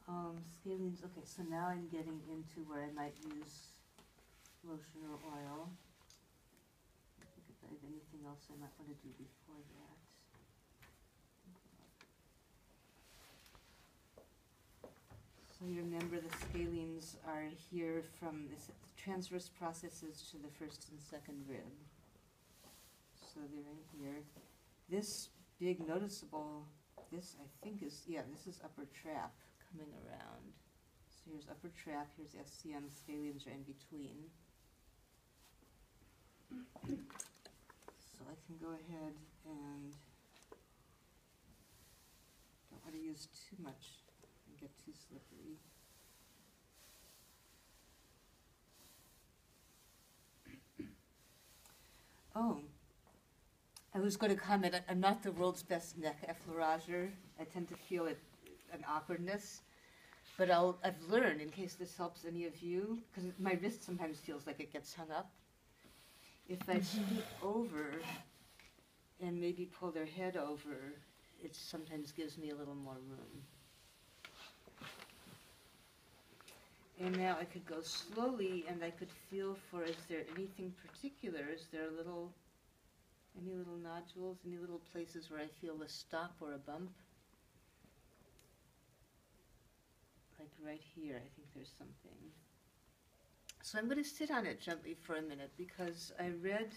Scalenes, okay, so now I'm getting into where I might use lotion or oil. I think if I have anything else I might want to do before that. So you remember the scalenes are here from the transverse processes to the first and second rib. So they're in here. This big noticeable, this I think is, yeah, this is upper trap coming around. So here's upper trap, here's SCM, scalenes are in between. So I can go ahead and, don't want to use too much and get too slippery. Oh, I was going to comment, I'm not the world's best neck effleurager. I tend to feel an awkwardness. But I've learned, in case this helps any of you, because my wrist sometimes feels like it gets hung up. If I scoot over and maybe pull their head over, it sometimes gives me a little more room. And now I could go slowly and I could feel for, is there anything particular? Is there any little nodules, any little places where I feel a stop or a bump? Like right here, I think there's something. So I'm going to sit on it gently for a minute because I read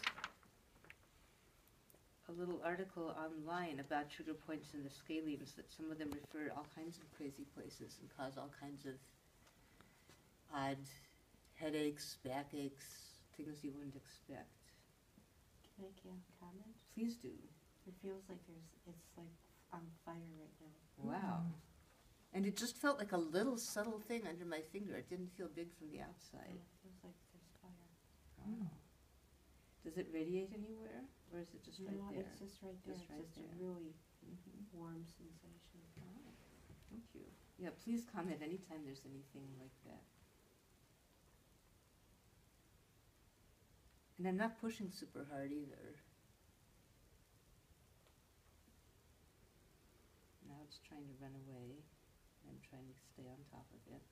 a little article online about trigger points in the scalenes, that some of them refer to all kinds of crazy places and cause all kinds of odd headaches, backaches, things you wouldn't expect. Can I comment? Please do. It feels like it's like on fire right now. Wow. And it just felt like a little subtle thing under my finger. It didn't feel big from the outside. Yeah, it feels like there's fire. Oh. Does it radiate anywhere, or is it just right there? No, it's just right there. Just right it's just there. a really warm sensation. Oh, thank you. Yeah, please comment anytime there's anything like that. And I'm not pushing super hard either. Now it's trying to run away. I'm trying to stay on top of it.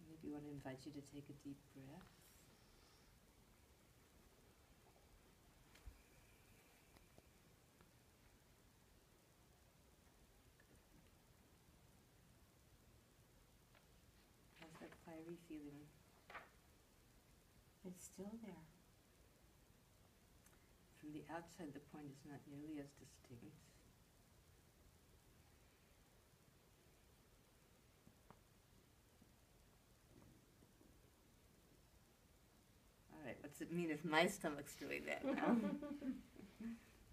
Maybe I want to invite you to take a deep breath. How's that fiery feeling? It's still there. From the outside, the point is not nearly as distinct. All right, what's it mean if my stomach's doing that now?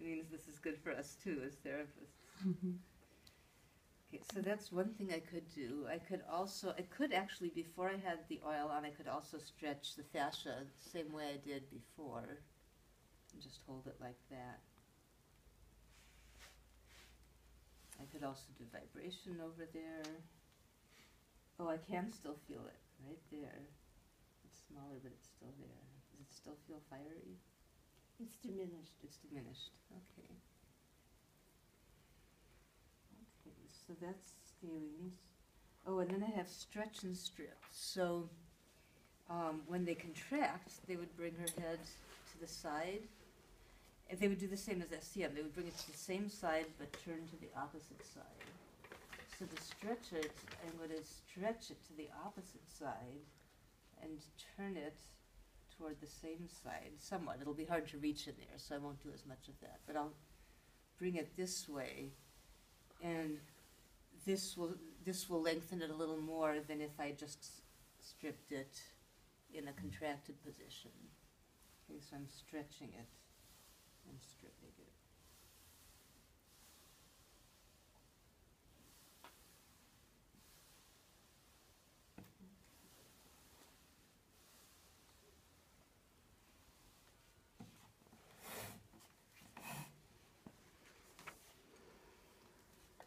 It means this is good for us too as therapists. Okay, so that's one thing I could do. I could actually, before I had the oil on, I could also stretch the fascia the same way I did before. And just hold it like that. I could also do vibration over there. Oh, I can still feel it right there. It's smaller, but it's still there. Does it still feel fiery? It's diminished. It's diminished. Okay. Okay, so that's scalenes. Oh, and then I have stretch and strip. So when they contract, they would bring her head to the side. And they would do the same as SCM. They would bring it to the same side, but turn to the opposite side. So to stretch it, I'm going to stretch it to the opposite side and turn it toward the same side somewhat. It'll be hard to reach in there, so I won't do as much of that. But I'll bring it this way, and this will lengthen it a little more than if I just stripped it in a contracted position. Okay, so I'm stretching it and stripping it.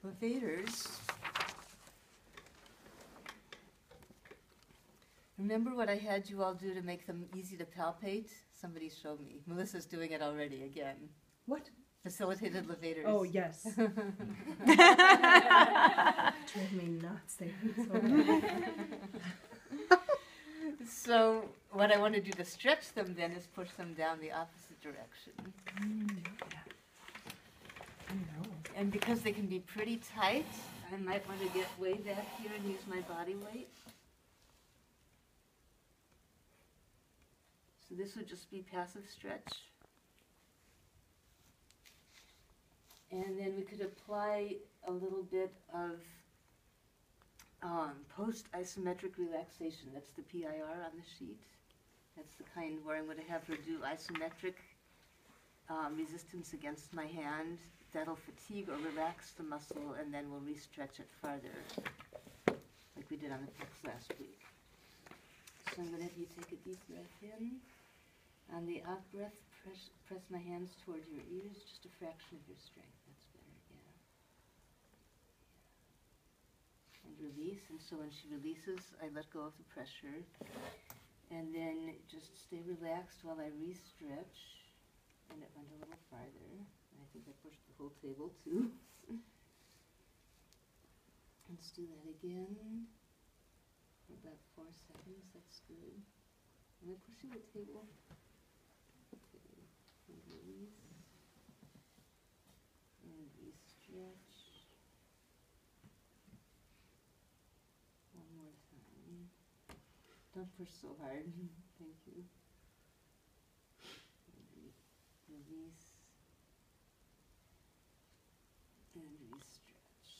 Levators. Remember what I had you all do to make them easy to palpate? Somebody showed me. Melissa's doing it already again. What? facilitated levators. Oh, yes. Drive me nuts. They hurt so bad. So what I want to do to stretch them then is push them down the opposite direction. I know. And because they can be pretty tight, I might want to get way back here and use my body weight. So this would just be passive stretch. And then we could apply a little bit of post-isometric relaxation. That's the PIR on the sheet. That's the kind where I'm going to have her do isometric resistance against my hand. That'll fatigue or relax the muscle, and then we'll re-stretch it farther, like we did on the pecs last week. So I'm going to have you take a deep breath in. On the out breath, press my hands toward your ears, just a fraction of your strength. That's better, yeah. And release, and so when she releases, I let go of the pressure. And then just stay relaxed while I re-stretch. And it went a little farther. I think I pushed the whole table too. Let's do that again for about 4 seconds. That's good. Am I pushing the table? Okay. And release. And re-stretch. One more time. Don't push so hard. Thank you. Release. And re-stretch.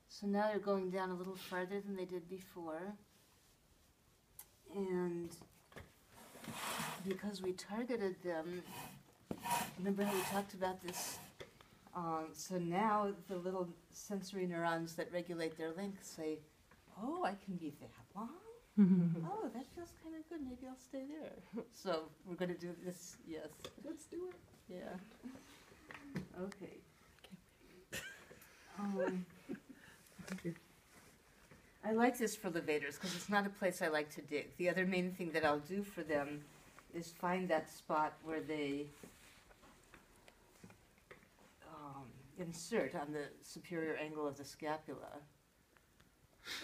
So now they're going down a little farther than they did before. And because we targeted them, remember how we talked about this? So now the little sensory neurons that regulate their length say, oh, I can be that long? Oh, that feels kind of good. Maybe I'll stay there. So we're going to do this. Yes. Let's do it. Yeah. Okay. I like this for levators because it's not a place I like to dig. The other main thing that I'll do for them is find that spot where they insert on the superior angle of the scapula.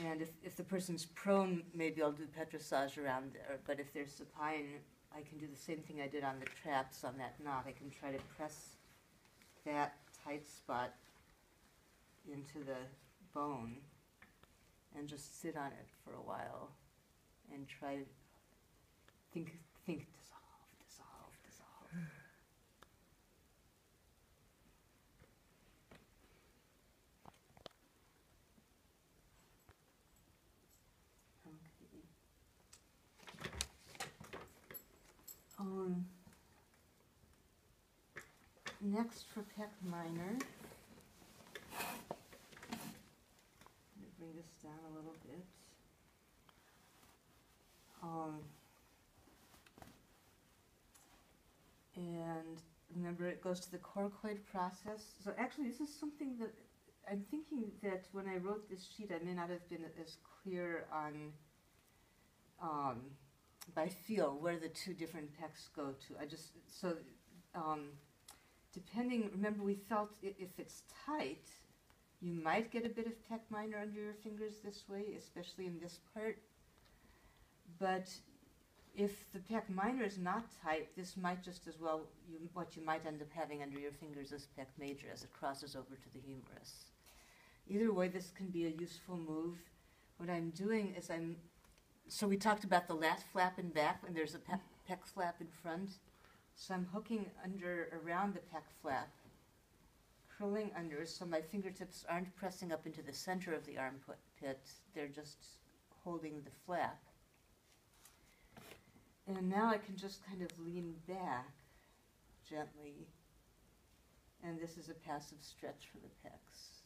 And if the person's prone, maybe I'll do petrissage around there. But if they're supine, I can do the same thing I did on the traps on that knot. I can try to press that tight spot into the bone and just sit on it for a while and try to think, dissolve, dissolve, dissolve. Next for pec minor, let me bring this down a little bit. And remember, it goes to the coracoid process. So actually, this is something that I'm thinking that when I wrote this sheet, I may not have been as clear on by feel where the two different pecs go to. Depending, remember we felt if it's tight, you might get a bit of pec minor under your fingers this way, especially in this part. But if the pec minor is not tight, this might just as well, what you might end up having under your fingers is pec major as it crosses over to the humerus. Either way, this can be a useful move. What I'm doing is so we talked about the lat flap in back, and there's a pec flap in front. So I'm hooking around the pec flap, curling under, so my fingertips aren't pressing up into the center of the armpit pit. They're just holding the flap. And now I can just kind of lean back gently. And this is a passive stretch for the pecs.